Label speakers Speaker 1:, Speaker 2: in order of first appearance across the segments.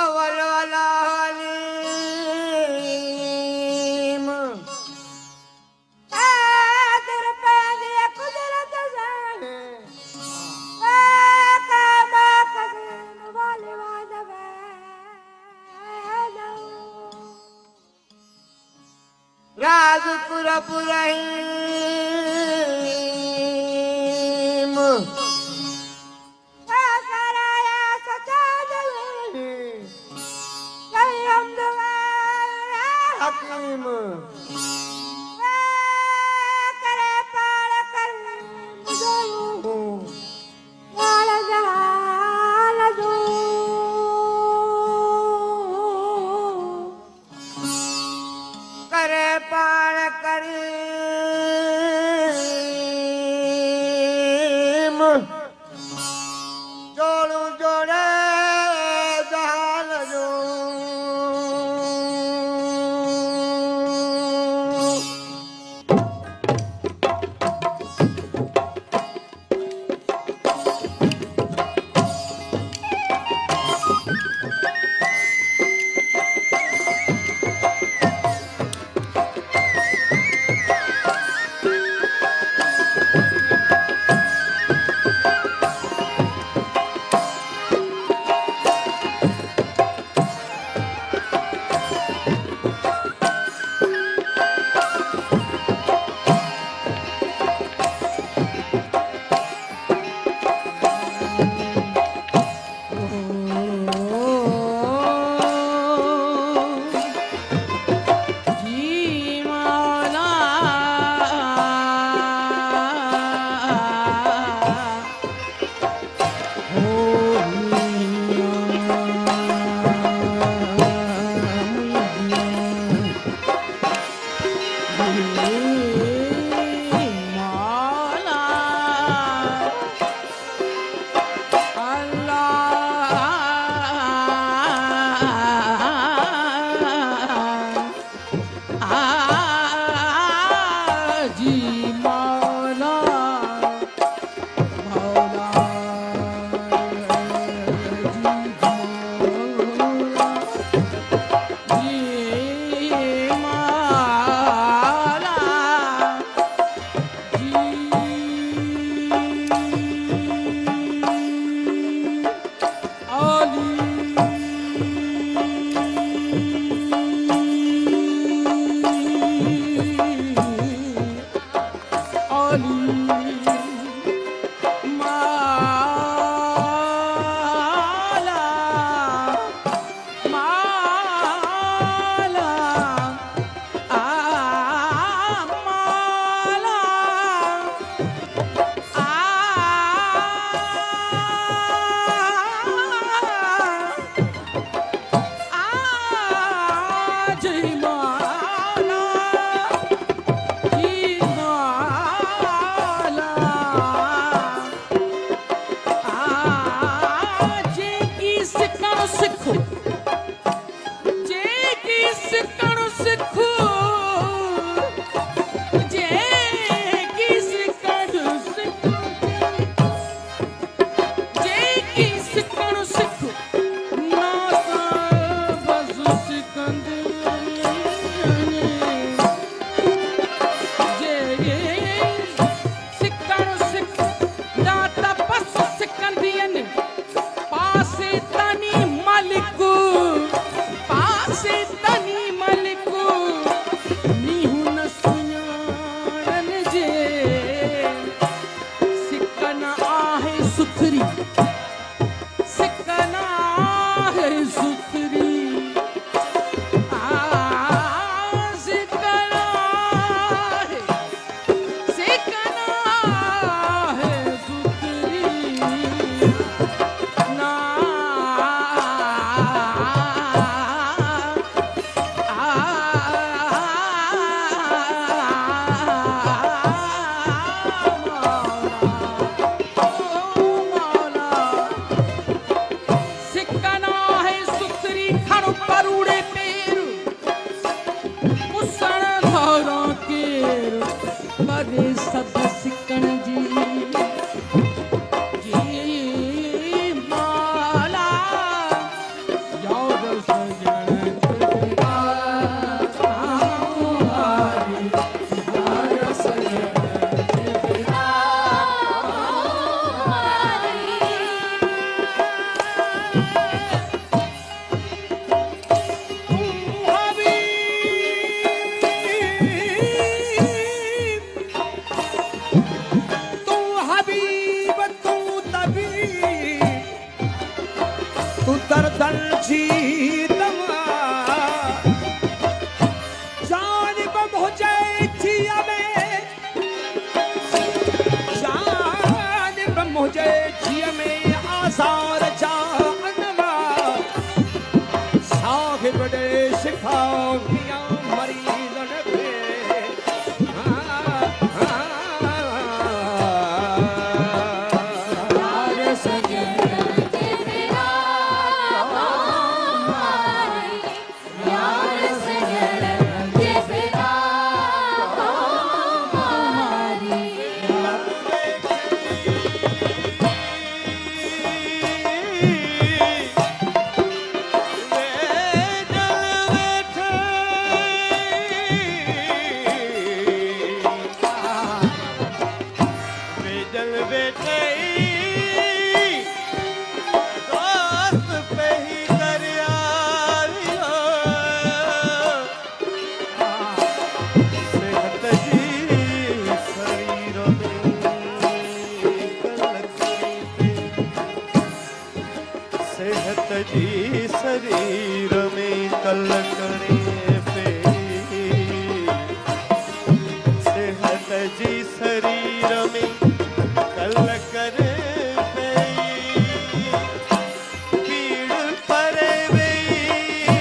Speaker 1: अवल वाला हलीम तेरे पैर ये कुदरत से काबा कदम वाले वादवे राजपुर पुरहीम कराया सचा हकीम करे पार कर वाल जहाल दो करे पार कर
Speaker 2: उतरदल जीतम जान बम हो जाए जिया में जान बम हो जाए जिया में आसार जानवा साहिब बड़े सिखाओ मरीजन पे
Speaker 3: जी शरीर में कलकड़े पे सेहत जी शरीर में कलकड़े पे पीड़ परे गई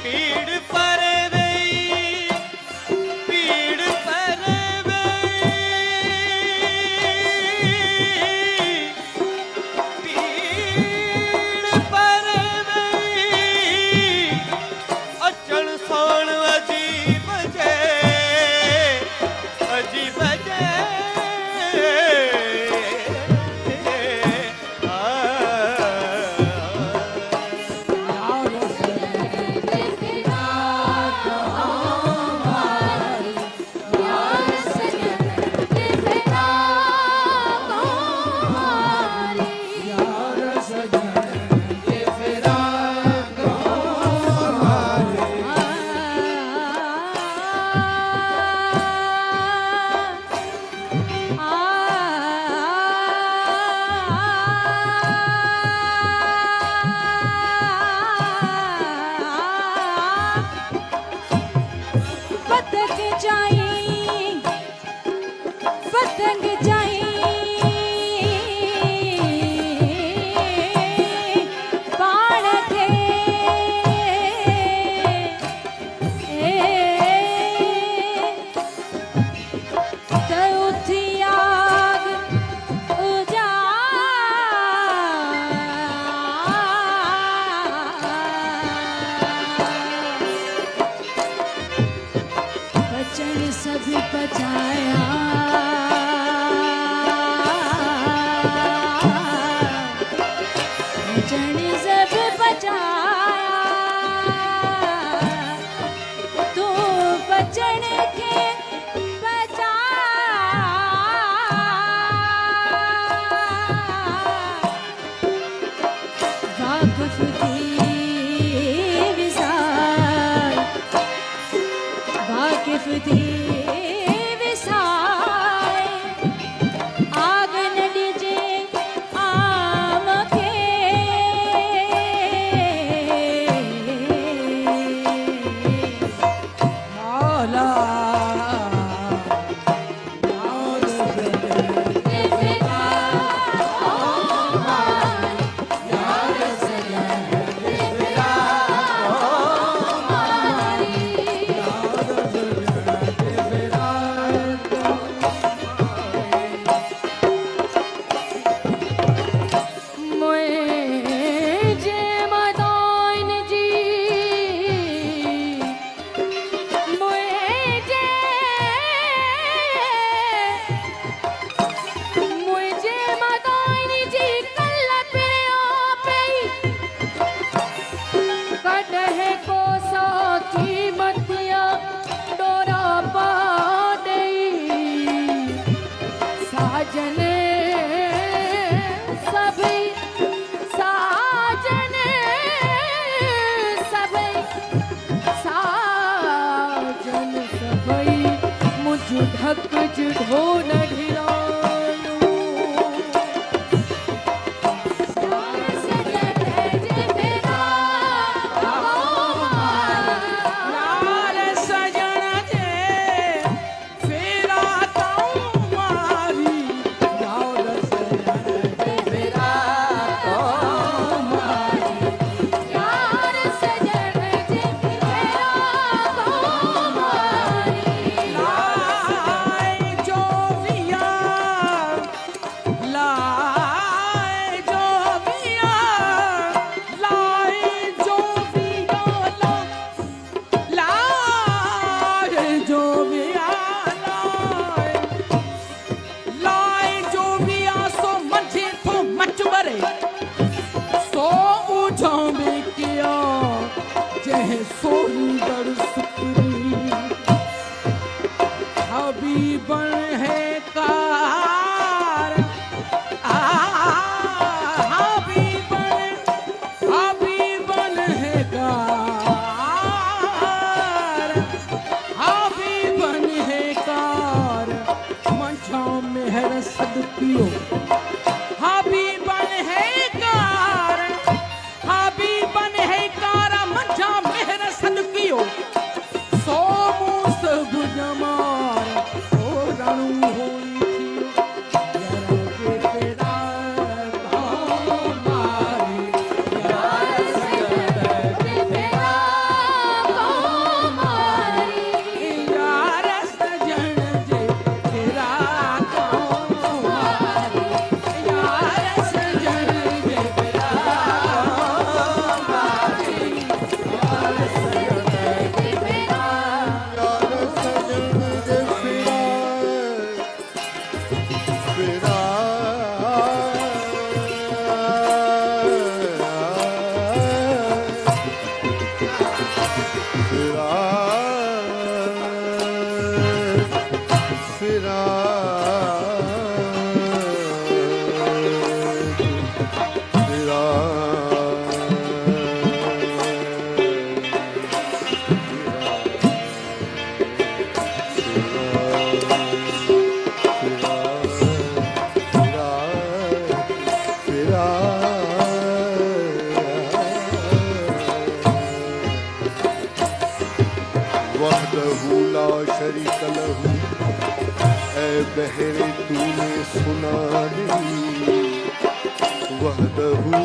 Speaker 3: पीड़ परे गई पीड़ परे
Speaker 2: सुंदर सुकरी हबीबन है कार हबीबन है कार हबीबन है कार मंचों में है रसद पियो हबीबन है कार हबीबन है कार मंचा में रसद पियो सो मूस भुजमार ओ रणु होई थी के तेरा गाँव मारी यार सजन जे तेरा गाँव मारी यार सजन जे तेरा गाँव मारी
Speaker 1: यार सजन दे फिरा फिरा वहदहू ला शरीक लहू ऐ बहरे तूने सुना नहीं वहदहू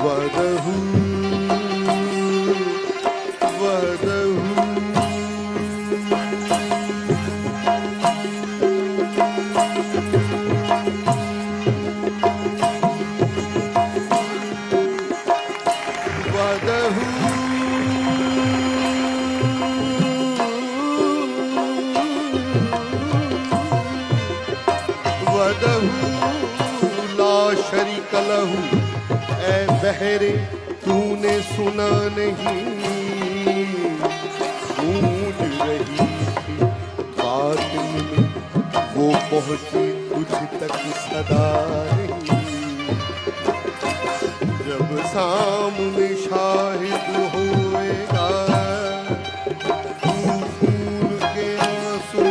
Speaker 1: वहदहू वहदहू ला शरीक लहू ऐ बहरे तूने सुना नहीं गूंज रही थी बात में वो पहुंची तुझ तक सदा नहीं जब सामने शाहिद होएगा खून के आंसू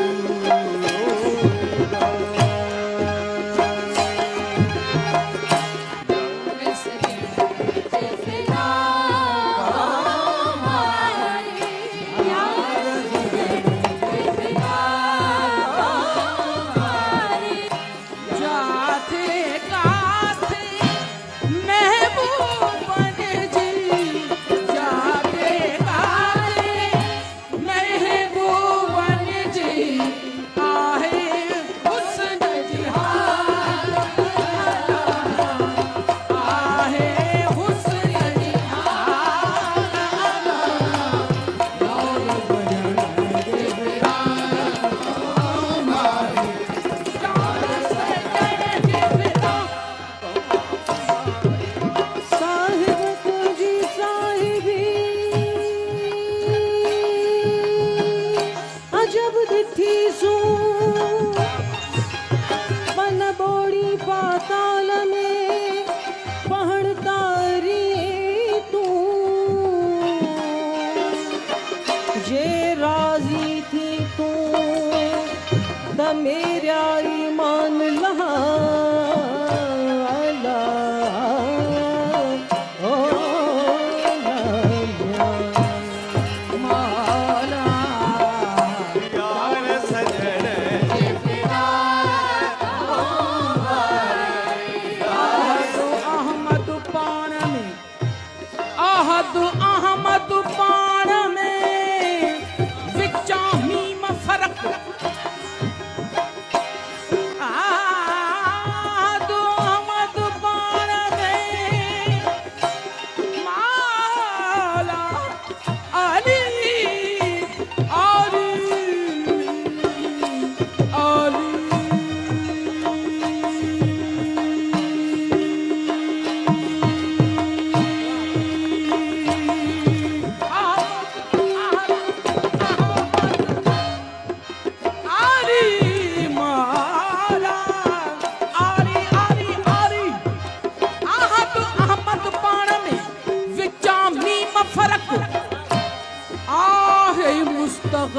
Speaker 2: जाते काथे महबूबन जी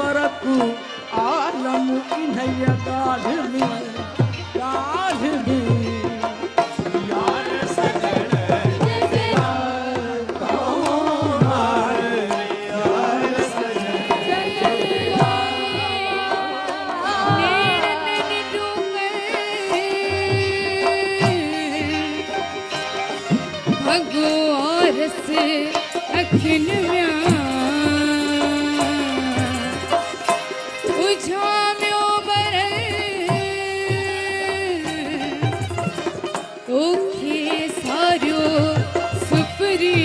Speaker 2: गरक आलम इन्हैया गाढ़ में यार सजन
Speaker 4: अखिन उझाम्यो बरल ओखे सारो सुपरी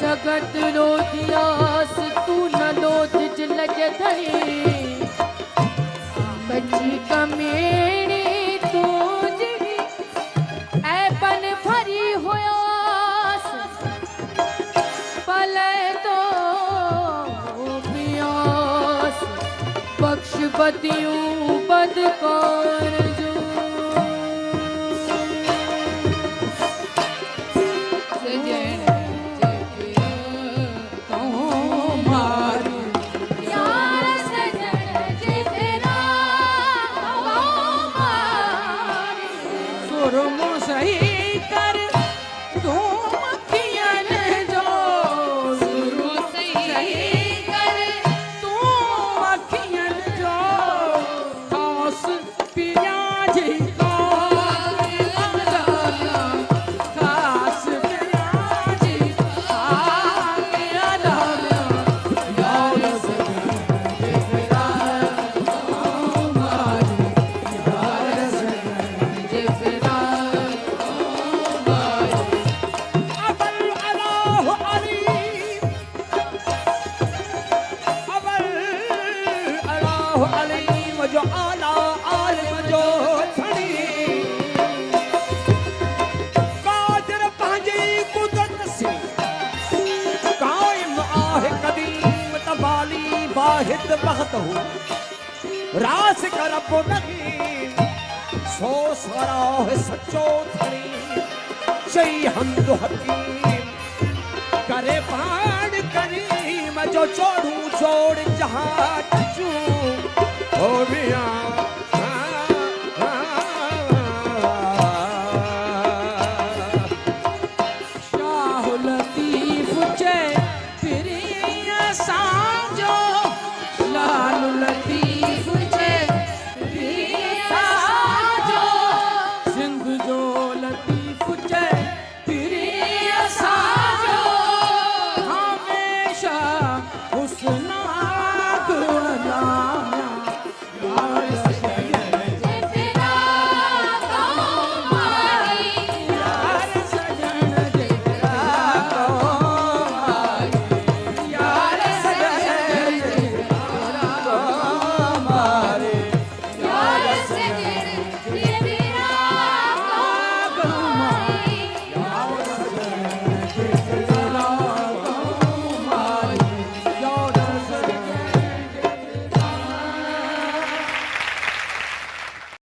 Speaker 4: जगत लोधियास तू न लोध लज धरी बची कमेड़ी तू जड़ी ऐपन भरी होयास पले तो पियास बख्श बदियूं बदकार जो सही कर तू अखियन जो सुरु सही कर तू अखियन जो खास पिया जी को खास पिया जी
Speaker 2: जो आला आलिम जो छड़ी कादिर पंहिंजी कुदरत से काइम आहे कदीम तबाली वाहिद वक्त हो रास कर रब नहीं सो सारा है सच्चो थड़ी चई हमद हकीम करे पाण करीम जो चोड़ू चोड़ जहां चू हो बिया शाह लतीफ